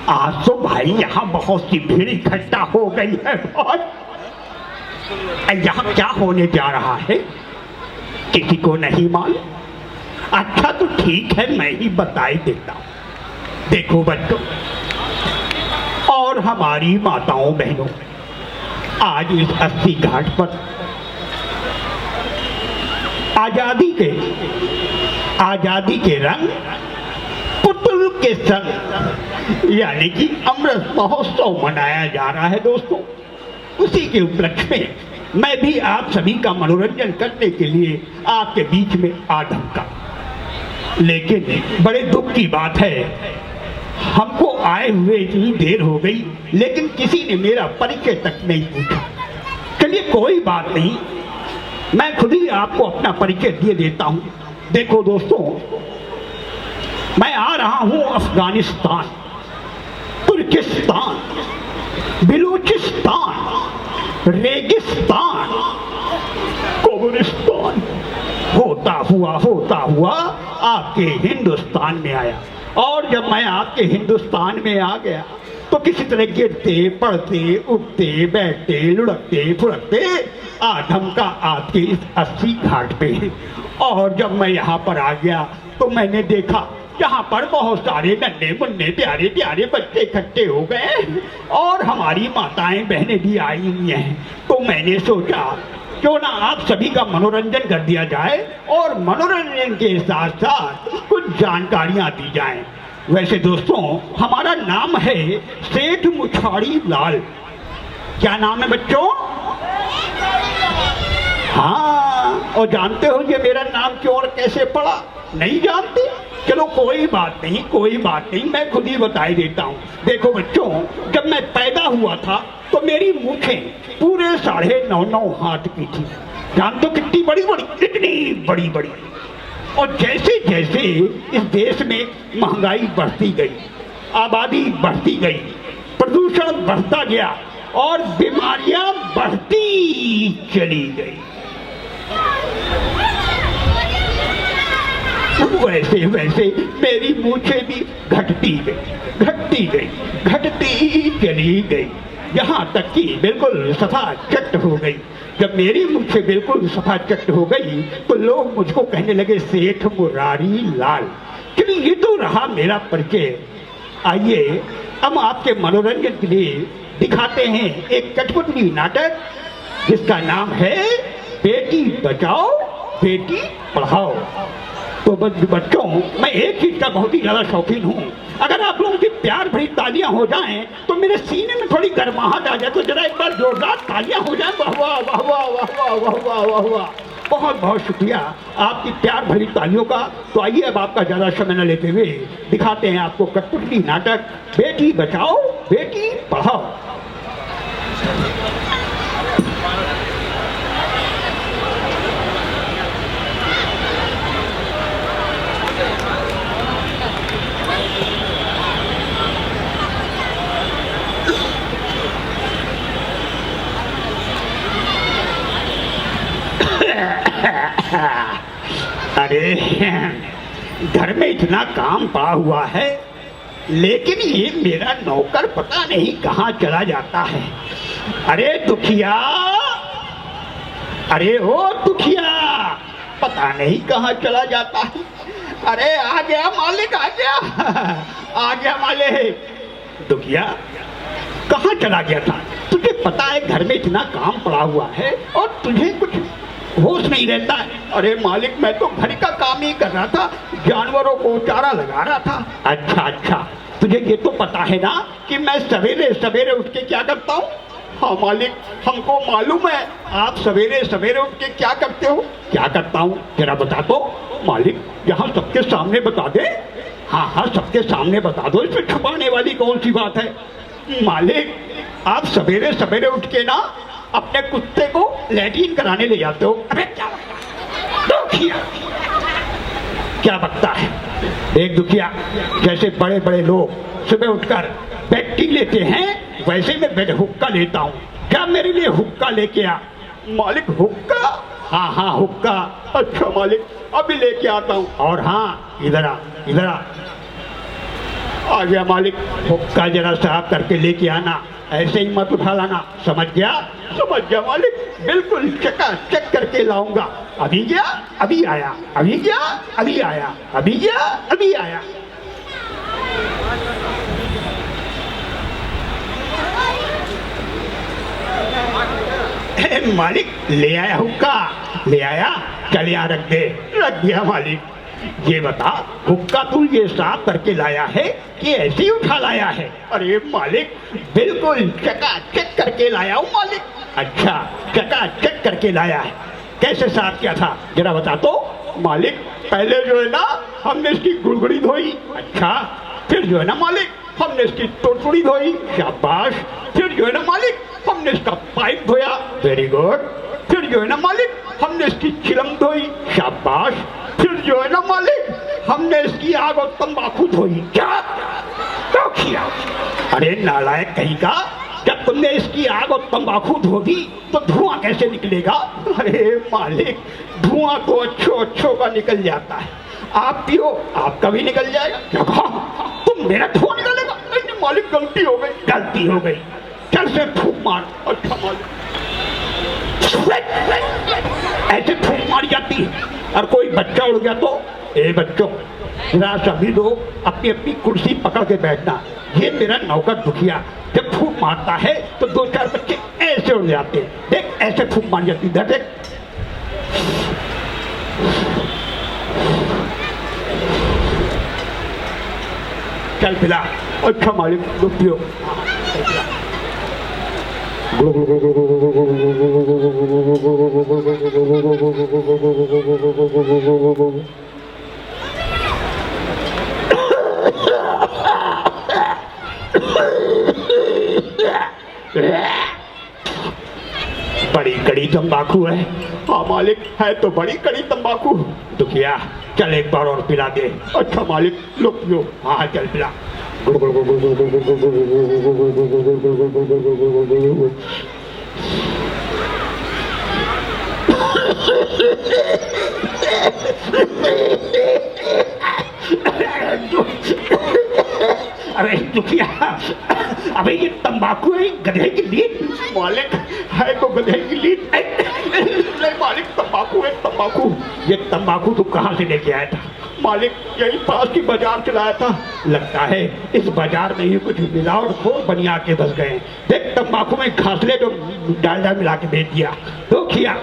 आज तो भाई यहाँ बहुत सी भीड़ इकट्ठा हो गई है। बहुत यहाँ क्या होने जा रहा है किसी को नहीं मालूम। अच्छा तो ठीक है, मैं ही बताई देता हूँ। देखो बच्चों और हमारी माताओं बहनों, आज इस 80 घाट पर आजादी के रंग पुतुल के संग यानी कि अमृत महोत्सव मनाया जा रहा है दोस्तों। उसी के उपलक्ष्य में मैं भी आप सभी का मनोरंजन करने के लिए आपके बीच में आ ढुका। लेकिन बड़े दुख की बात है, हमको आए हुए इतनी देर हो गई लेकिन किसी ने मेरा परिचय तक नहीं पूछा। चलिए कोई बात नहीं, मैं खुद ही आपको अपना परिचय दे देता हूँ। देखो दोस्तों, मैं आ रहा हूँ अफगानिस्तान, तुर्किस्तान, बिलूचिस्तान, रेगिस्तान, कब्रिस्तान होता हुआ आपके हिंदुस्तान में आया। और जब मैं आपके हिंदुस्तान में आ गया तो किसी तरह गिरते पड़ते उठते बैठते लुढ़कते फुड़कते आधमका आपके इस 80 घाट पे। और जब मैं यहाँ पर आ गया तो मैंने देखा यहाँ पर बहुत सारे नन्हे मुन्ने प्यारे प्यारे बच्चे इकट्ठे हो गए और हमारी माताएं बहनें भी आई हुई हैं। तो मैंने सोचा क्यों ना आप सभी का मनोरंजन कर दिया जाए और मनोरंजन के साथ साथ कुछ जानकारियां दी जाएं। वैसे दोस्तों, हमारा नाम है सेठ मुछाड़ी लाल। क्या नाम है बच्चों? हाँ, और जानते हो ये मेरा नाम क्यों और कैसे पड़ा? नहीं जानते? चलो कोई बात नहीं, मैं खुद ही बताई देता हूँ। देखो बच्चों, जब मैं पैदा हुआ था तो मेरी मूछें पूरे 9.5 हाथ की थी। जानते हो कितनी बड़ी बड़ी? इतनी बड़ी बड़ी। और जैसे जैसे इस देश में महंगाई बढ़ती गई, आबादी बढ़ती गई, प्रदूषण बढ़ता गया और बीमारियां बढ़ती चली गई, वैसे वैसे मेरी मूछें भी घटती चली गई, यहाँ तक कि बिल्कुल सफा चट हो गई। जब मेरी मूछें बिल्कुल सफा चट हो गई तो लोग मुझको कहने लगे सेठ मुरारी लाल। क्योंकि ये तो रहा मेरा परिचय। आइए हम आपके मनोरंजन के लिए दिखाते हैं एक कठपुतली नाटक जिसका नाम है बेटी बचाओ बेटी पढ़ाओ। तो बच्चों, मैं एक चीज का बहुत ही ज्यादा शौकीन हूँ। अगर आप लोगों की प्यार भरी तालियां हो जाएं तो मेरे सीने में थोड़ी गर्माहट आ जाए। तो जरा एक बार जोरदार तालियां हो जाएं। वाह वाह वाह वाह वाह वाह वाह वाह वाह। बहुत बहुत शुक्रिया आपकी प्यार भरी तालियों का। तो आइए अब आपका ज्यादा समय न लेते हुए दिखाते हैं आपको कठपुतली नाटक बेटी बचाओ बेटी पढ़ाओ। अरे घर में इतना काम पड़ा हुआ है लेकिन ये मेरा नौकर पता नहीं कहाँ चला जाता है। अरे दुखिया, अरे ओ दुखिया, पता नहीं कहाँ चला जाता है। अरे आ गया मालिक, आ गया मालिक। दुखिया कहाँ चला गया था? तुझे पता है घर में इतना काम पड़ा हुआ है और तुझे कुछ होश नहीं रहता है। अरे मालिक, मैं तो घर का काम ही कर रहा था, जानवरों को चारा लगा रहा था। अच्छा, तुझे ये तो पता है ना कि मैं सवेरे सवेरे उठ के क्या करता हूँ? हाँ मालिक, हमको मालूम है आप सवेरे सवेरे उठ के क्या करते हो। क्या करता हूँ जरा बता दो मालिक, यहाँ सबके सामने बता दे। हाँ, सबके सामने बता दो, इसमें छुपाने वाली कौन सी बात है। मालिक, आप सवेरे सवेरे उठ के ना अपने कुत्ते को लैट्रिन कराने ले जाते हो। अबे क्या दुखिया, क्या बकता है? एक दुखिया, जैसे बड़े बड़े लोग सुबह उठकर बेड टी लेते हैं वैसे मैं बेड हुक्का लेता हूँ। क्या मेरे लिए हुक्का लेके आ? मालिक हुक्का? हाँ हुक्का। अच्छा मालिक, अभी लेके आता हूँ। और हाँ, इधर आ। आ गया मालिक। हुक्का जरा साफ करके लेके आना, ऐसे ही मत उठा लाना, समझ गया? समझ गया मालिक, बिल्कुल चकाचक करके लाऊंगा। अभी गया अभी आया, अभी गया अभी आया, अभी गया अभी आया। मालिक ले आया हुक्का, ले आया, चल यहाँ रख दे। रख दिया मालिक। ये बता हुक्का तू ये साफ करके लाया है कि ऐसे ही उठा लाया है? अरे मालिक बिल्कुल चकाचक करके लाया हूँ मालिक। अच्छा चकाचक करके लाया है, कैसे साफ किया था जरा बता तो? मालिक पहले जो है ना हमने इसकी गुड़गुड़ी धोई। अच्छा फिर जो है ना मालिक हमने इसकी टोटड़ी धोई। शाबाश। फिर जो है ना मालिक हमने इसका पाइप धोया। Very good. फिर जो है ना मालिक हमने इसकी चिलम धोई। शाबाश। फिर जो है ना मालिक हमने इसकी आग और तंबाकू धोई। क्या किया? अरे नालायक कहीं का, जब तुमने इसकी आग और तंबाकू धो दी तो धुआं कैसे निकलेगा? अरे मालिक धुआं तो अच्छों का निकल जाता है, आप पियो आपका भी निकल जाएगा। क्या कहा? तुम मेरा धुआं निकालेगा? नहीं मालिक गलती हो गई, गलती हो गई, चल से फूंक मार। अच्छा मालिक ऐसे फूंक मारी जाती है। और कोई बच्चा उड़ गया तो ए बच्चों जरा सभी लोग अपनी अपनी कुर्सी पकड़ के बैठना। ये मेरा नौकर दुखिया जब फूंक मारता है तो दो चार बच्चे ऐसे उड़ जाते हैं। देख ऐसे फूंक मार जाती, इधर देख। चल पिला। अच्छा मालिक दो पियो। बड़ी कड़ी तंबाकू है। हाँ मालिक है तो बड़ी कड़ी तंबाकू। दुखिया चल एक बार और पिला दे। अच्छा मालिक लो पियो। हाँ चल पिला। अरे दुखिया अबे ये तंबाकू है गधे की लीद? मालिक है तो गधे की लीद। नहीं मालिक तंबाकू है तंबाकू। ये तंबाकू तू कहाँ से लेके आया था? मालिक यही पास की बाजार चलाया था। लगता है इस बाजार में ही कुछ मिलावटखोर बनिया के बस गए। देख तंबाकू में घासले तो डालडा मिला के बेच दिया। तो किया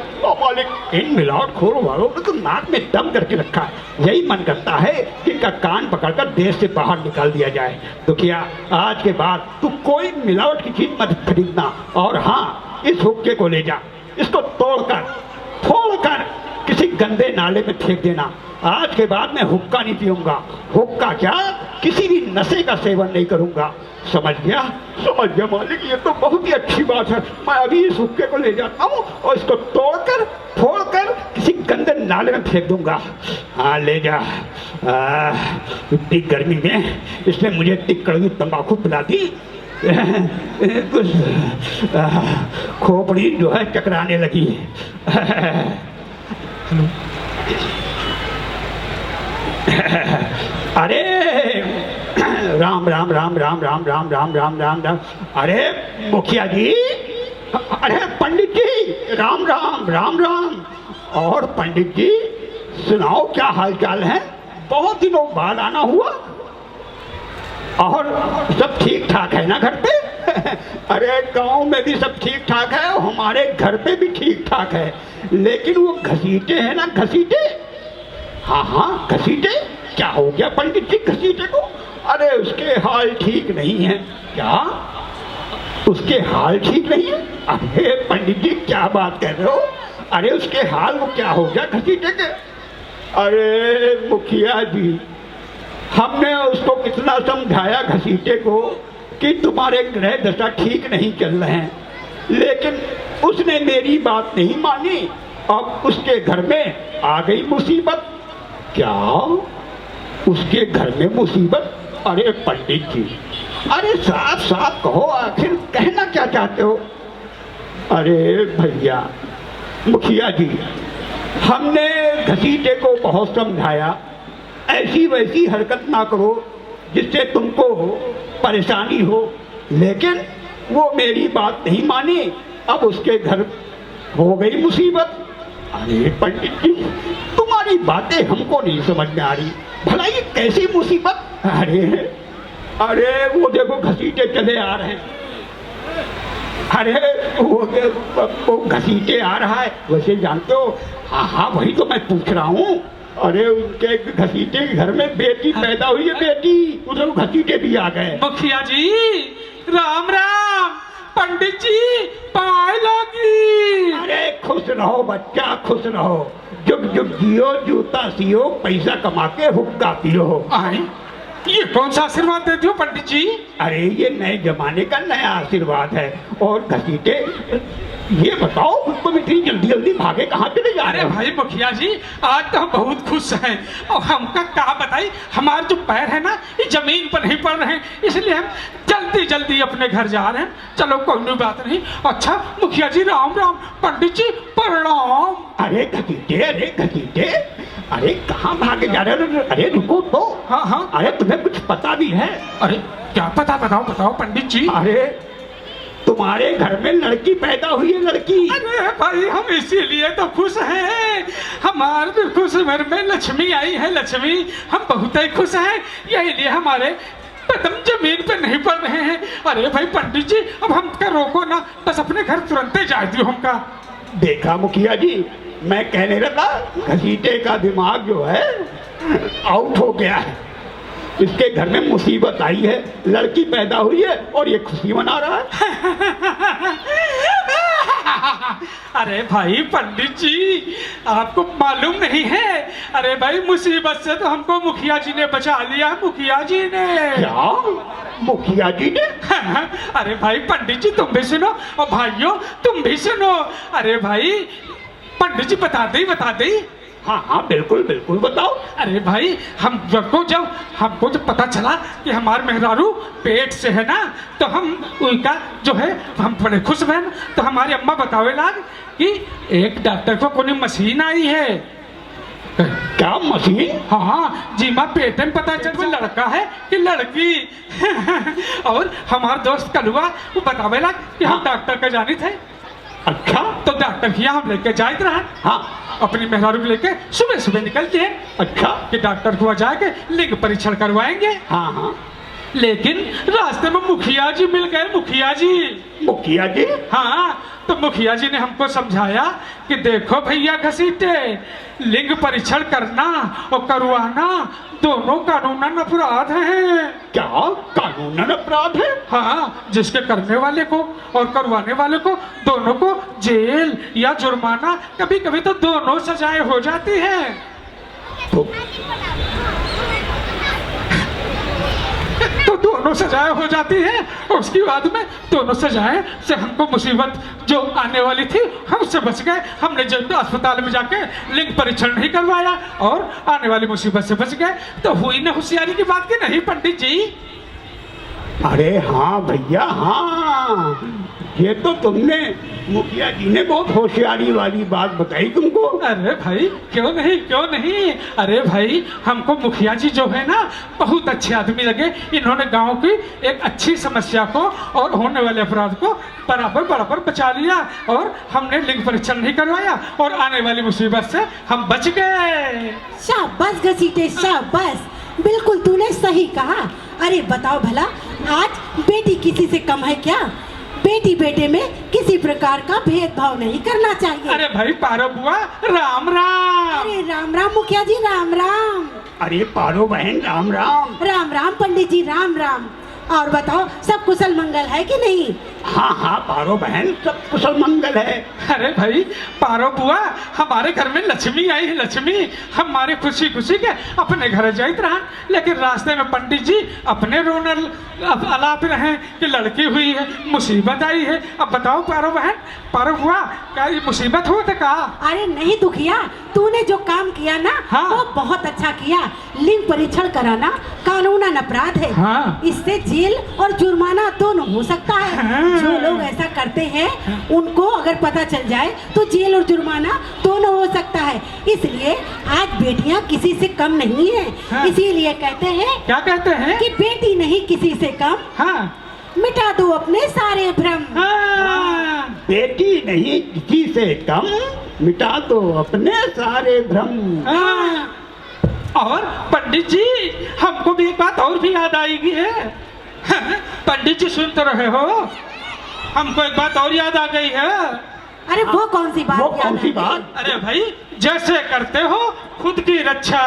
मालिक इन मिलावटखोरों वालों ने तो नाक में दम करके रखा है। यही मन करता है कि इनका कान पकड़कर देश से बाहर निकाल दिया जाए। तो किया आज के बाद तू कोई मिलावट की चीज मत खरीदना। और हाँ इस हुक्के को ले जा, इसको तोड़कर फोड़कर किसी गंदे नाले में फेंक देना। आज के बाद मैं हुक्का नहीं पीऊंगा। हुक्का क्या किसी भी नशे का सेवन नहीं करूंगा। समझ गया? समझ गया मालिक, ये तो बहुत ही अच्छी बात है। मैं अभी इस हुक्के को ले जाता हूँ और इसको तोड़कर फोड़कर किसी गंदे नाले में फेंक दूंगा। हाँ ले जा। इतनी गर्मी में इसने मुझे इतनी कड़वी तंबाकू पिला दी कुछ खोपड़ी जो है चकराने लगी। अरे राम राम राम राम राम राम राम राम राम राम। अरे मुखिया जी, अरे पंडित जी राम राम राम राम। और पंडित जी सुनाओ क्या हाल चाल है? बहुत दिनों बाद आना हुआ। और सब ठीक ठाक है ना घर पे? अरे गांव में भी सब ठीक ठाक है, हमारे घर पे भी ठीक ठाक है। लेकिन वो घसीटे हैं ना घसीटे। हाँ हाँ घसीटे। क्या हो गया पंडित जी घसीटे को? अरे उसके हाल ठीक नहीं है। क्या उसके हाल ठीक नहीं है? अरे पंडित जी क्या बात कर रहे हो? अरे उसके हाल को क्या हो गया घसीटे के? अरे मुखिया जी हमने उसको कितना समझाया घसीटे को कि तुम्हारे ग्रह दशा ठीक नहीं चल रहे हैं, लेकिन उसने मेरी बात नहीं मानी। अब उसके घर में आ गई मुसीबत। क्या उसके घर में मुसीबत? अरे पंडित जी अरे साफ साफ कहो, आखिर कहना क्या चाहते हो? अरे भैया मुखिया जी हमने घसीटे को बहुत समझाया, ऐसी वैसी हरकत ना करो, जिससे तुमको परेशानी हो, लेकिन वो मेरी बात नहीं मानी। अब उसके घर हो गई मुसीबत। अरे पंडित जी, तुम्हारी बातें हमको नहीं समझ में आ रही। भला ये कैसी मुसीबत? अरे वो देखो घसीटे चले आ रहे हैं। अरे वो घसीटे आ रहा है, वैसे जानते हो? हाँ हाँ, वही तो मैं पूछ रहा हूँ। अरे उनके घसीटे के घर में बेटी पैदा हुई है, बेटी। उधर घसीटे भी आ गए। मुखिया जी राम राम। पंडित जी पाए लगी। अरे खुश रहो बच्चा, खुश रहो। जुग जुग जियो, जूता सियो, पैसा कमा के हुक्का पियो। आए, ये कौन सा आशीर्वाद देते हो पंडित जी? अरे ये नए जमाने का नया आशीर्वाद है। और घसीटे, ये बताओ तुम इतनी जल्दी जल्दी भागे कहाँ चले जा रहे अरे हो? भाई मुखिया जी, आज तो हम बहुत खुश हैं। और हमका क्या बताई, हमारे जो पैर है ना, ये जमीन पर नहीं पड़ रहे हैं, इसलिए हम जल्दी जल्दी अपने घर जा रहे हैं। चलो कोई बात नहीं। अच्छा मुखिया जी राम राम। पंडित जी प्रणाम। अरे घसीटे, अरे कहाँ भागे जा रहे हो? अरे रुको तो। हाँ हाँ। अरे तुम्हें कुछ पता भी है? अरे क्या पता, बताओ बताओ पंडित जी। अरे तुम्हारे घर में लड़की पैदा हुई है, लड़की। अरे भाई हम इसीलिए तो खुश हैं। हमारे खुश घर में लक्ष्मी आई है, लक्ष्मी। हम बहुत ही खुश हैं, यही लिए हमारे कदम जमीन पे नहीं पड़ रहे हैं। अरे भाई पंडित जी, अब हमका रोको ना, बस अपने घर तुरंत जा दियो हमका। देखा मुखिया जी, मैं कहने लगा घसीटे का दिमाग जो है आउट हो गया है। इसके घर में मुसीबत आई है, लड़की पैदा हुई है और ये खुशी मना रहा है। अरे भाई पंडित जी, आपको मालूम नहीं है? अरे भाई मुसीबत से तो हमको मुखिया जी ने बचा लिया, मुखिया जी ने। क्या? मुखिया जी ने? अरे भाई पंडित जी तुम भी सुनो, और भाइयों तुम भी सुनो। अरे भाई पंडित जी बता दे। हाँ हाँ बिल्कुल बिल्कुल बताओ। अरे भाई हमको जब पता चला कि हमारे मेहरारू पेट से है ना, तो हम उनका जो है हम बड़े खुश हैं। तो हमारी अम्मा बतावे लाग कि एक डॉक्टर को कोई मशीन आई है। क्या मशीन? हाँ जी माँ, पेट में पता चल लड़का है कि लड़की। और हमारे दोस्त कलुआ वो बतावे लाग कि हम डॉक्टर का जानी थे। अच्छा, तो डॉक्टर के यहाँ हम लेके जाते रहा। हाँ, अपनी मेहरारू को लेके सुबह सुबह निकलते हैं। अच्छा, कि डॉक्टर को जाके लिंग परीक्षण करवाएंगे। हाँ हाँ। लेकिन रास्ते में मुखिया जी मिल गए। मुखिया जी? हाँ, तो मुखिया जी ने हमको समझाया कि देखो भैया घसीटे, लिंग परीक्षण करना और करवाना दोनों कानूनन अपराध हैं। क्या कानूनन अपराध है? हाँ, जिसके करने वाले को और करवाने वाले को दोनों को जेल या जुर्माना, कभी कभी तो दोनों सजाएं हो जाती हैं। तो दोनों सजाएं हो जाती है, और उसकी बाद में दोनों सजाएं से हमको मुसीबत जो आने वाली थी हम उससे बच गए। हमने जब अस्पताल में जाके लिंग परीक्षण नहीं करवाया और आने वाली मुसीबत से बच गए। तो हुई ना होशियारी की बात की नहीं पंडित जी? अरे हाँ भैया, हाँ, ये तो तुमने मुखिया जी ने बहुत होशियारी वाली बात बताई तुमको। अरे भाई क्यों नहीं। अरे भाई हमको मुखिया जी जो है ना बहुत अच्छे आदमी लगे। इन्होंने गांव की एक अच्छी समस्या को और होने वाले अपराध को बराबर बचा लिया, और हमने लिंग परीक्षण नहीं करवाया और आने वाली मुसीबत से हम बच गए। शाबाश घसीटे, शाबाश, बिल्कुल तूने सही कहा। अरे बताओ भला, आज बेटी किसी से कम है क्या? बेटी बेटे में किसी प्रकार का भेदभाव नहीं करना चाहिए। अरे भाई पारो बुआ राम राम। अरे राम राम मुखिया जी, राम राम। अरे पारो बहन राम राम। राम राम पंडित जी, राम राम। और बताओ सब कुशल मंगल है कि नहीं? हाँ हाँ पारो बहन, सब कुशल मंगल है। अरे भाई पारो बुआ, हमारे घर में लक्ष्मी आई है, लक्ष्मी। हमारे खुशी खुशी के अपने घर जाइत रहा, लेकिन रास्ते में पंडित जी अपने रोनल अलाप रहे कि लड़की हुई है, मुसीबत आई है। अब बताओ पारो बहन, पारो बुआ, क्या ये मुसीबत हो तो कहा? अरे नहीं दुखिया, तूने जो काम किया ना, हाँ। वो बहुत अच्छा किया। लिंग परीक्षण कराना कानूनन अपराध है। हाँ। इससे जेल और जुर्माना दोनों हो सकता है। हाँ। जो लोग ऐसा करते हैं उनको अगर पता चल जाए तो जेल और जुर्माना दोनों हो सकता है। इसलिए आज बेटियां किसी से कम नहीं है। हाँ। इसीलिए कहते हैं क्या कहते हैं? कि बेटी नहीं किसी से कम, हाँ मिटा दो अपने सारे भ्रम। हाँ बेटी नहीं किसी से कम, मिटा दो अपने सारे भ्रम। हाँ। और पंडित जी, हमको भी एक बात और भी याद आएगी है। पंडित जी सुन तो रहे हो, हमको एक बात और याद आ गई है। अरे वो कौन सी बात? वो याद कौन सी आ गई? बात? अरे भाई, जैसे करते हो खुद की रक्षा,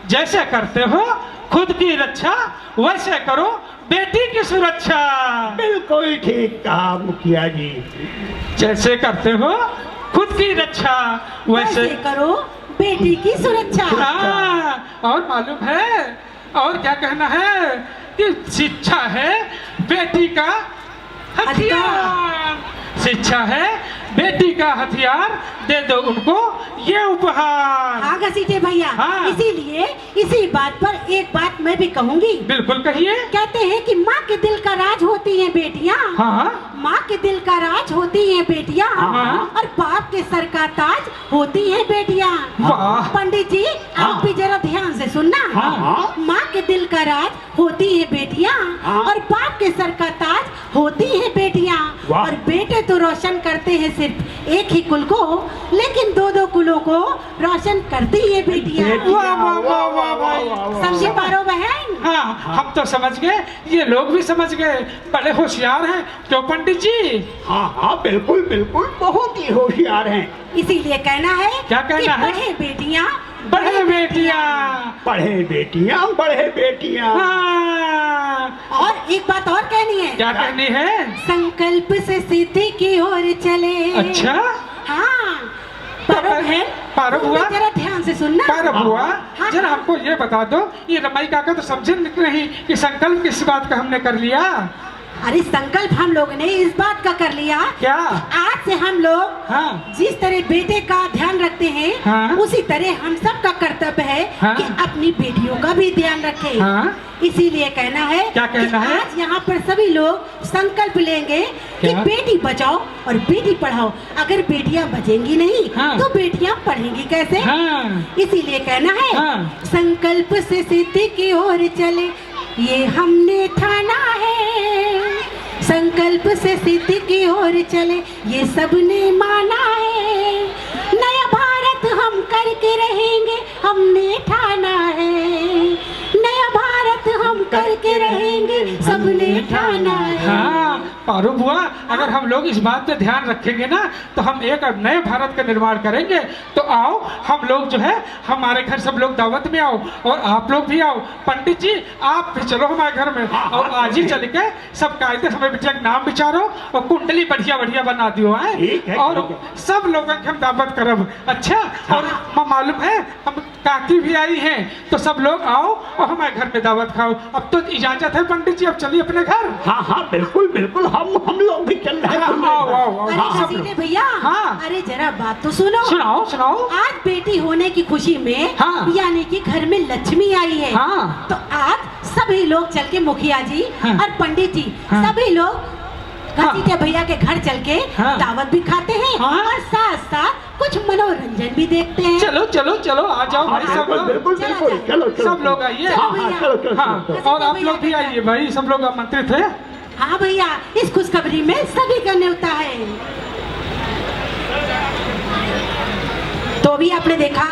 जैसे करते हो खुद की रक्षा, वैसे करो बेटी की सुरक्षा। बिल्कुल ठीक कहा मुखिया जी। जैसे करते हो खुद की रक्षा, वैसे वैसे करो बेटी की सुरक्षा। हाँ। और मालूम है और क्या कहना है कि शिक्षा है बेटी का हथियार। शिक्षा है बेटी का हथियार, दे दो उनको ये उपहार। हाँ घसीटे भैया, हाँ। इसीलिए इसी बात पर एक बात मैं भी कहूंगी। बिल्कुल कहिए। कहते हैं कि माँ के दिल का राज होती हैं बेटियाँ। हाँ माँ के दिल का राज होती हैं बेटियाँ, हाँ। और बाप के सर का ताज होती हैं बेटियाँ। वाह। पंडित जी आप भी जरा ध्यान से सुनना। हाँ। माँ के दिल का राज होती हैं बेटियाँ, हाँ। और बाप के सर का ताज होती हैं बेटियाँ। वाह। और बेटे तो रोशन करते हैं सिर्फ एक ही कुल को, लेकिन दो दो कुलों को रोशन करती है बेटियाँ। वाह वाह वाह वाह भाई। समझे पारो बहन? हाँ, हम तो समझ गए, ये लोग भी समझ गए, बड़े होशियार हैं क्यों पंडित जी? हाँ हाँ बिल्कुल बिल्कुल, बहुत ही होशियार हैं। इसीलिए कहना है क्या कहना कि है? पढ़े बेटियाँ बड़े बेटियां। पढ़े बेटियां बढ़े बेटियां। हाँ। और एक बात और कहनी है। क्या कहनी है? संकल्प से सिद्धि की ओर चले। अच्छा। हाँ पारो बहन, पारो तुम बुआ? भी जरा ध्यान से सुनना। पर बुआ, हाँ। जरा हमको ये बता दो, ये रमाई काका तो समझे नहीं कि संकल्प किस बात का हमने कर लिया। अरे संकल्प हम लोग ने इस बात का कर लिया क्या? कि आज से हम लोग हाँ। जिस तरह बेटे का ध्यान रखते हैं, हाँ। उसी तरह हम सब का कर्तव्य है हाँ। कि अपनी बेटियों का भी ध्यान रखें। हाँ। इसीलिए कहना है क्या कहना कि है? आज यहाँ पर सभी लोग संकल्प लेंगे कि क्या? बेटी बचाओ और बेटी पढ़ाओ। अगर बेटियाँ बचेंगी नहीं हाँ। तो बेटियाँ पढ़ेंगी कैसे? हाँ। इसीलिए कहना है हाँ। संकल्प से सिद्धि की ओर चले, ये हमने ठाना है। संकल्प से सिद्धि की ओर चले, ये सबने माना है। नया भारत हम करके रहेंगे, हमने ठाना है। नया भारत हम करके रहेंगे, सबने ठाना है। हाँ पारो बुआ, अगर हम लोग इस बात पे ध्यान रखेंगे ना तो हम एक नए भारत का निर्माण करेंगे। तो आओ हम लोग जो है हमारे घर सब लोग दावत में आओ, और आप लोग भी आओ। पंडित जी आप भी चलो हमारे घर में, और आज ही चल के सब कायदे हमें बिटिया का नाम विचारो और कुंडली बढ़िया बढ़िया बना दियो है, ठीक है, और ठीक है। सब लोगों की हम दावत करब। अच्छा, और मालूम है हम काकी भी आई हैं, तो सब लोग आओ और हमारे घर में दावत खाओ। अब तो इजाजत है पंडित जी, अब चलिए अपने घर। हाँ हाँ बिल्कुल बिल्कुल, हम लोग भी चल रहे हैं। आओ आओ आओ। अरे सब घसीटे लोग। भैया, हाँ। अरे जरा बात तो सुनो। सुनाओ सुनाओ। आज बेटी होने की खुशी में, हाँ। यानी कि घर में लक्ष्मी आई है। हाँ। तो आज सभी लोग चल के मुखिया जी हाँ। और पंडित जी हाँ। सभी लोग घसीटे भैया के घर चल के हाँ। दावत भी खाते हैं, हाँ। और साथ साथ कुछ मनोरंजन भी देखते हैं। चलो चलो चलो, आ जाओ भाई सब बिल्कुल लोग। बिल्कुल चलो, बिल्कुल, चलो। चलो चलो सब लोग आइए। हाँ हाँ चलो चलो हाँ, चलो। और आप लोग भी आइए भाई, सब लोग आमंत्रित है। हाँ भैया, इस खुशखबरी में सभी का न्योता है। तो भी आपने देखा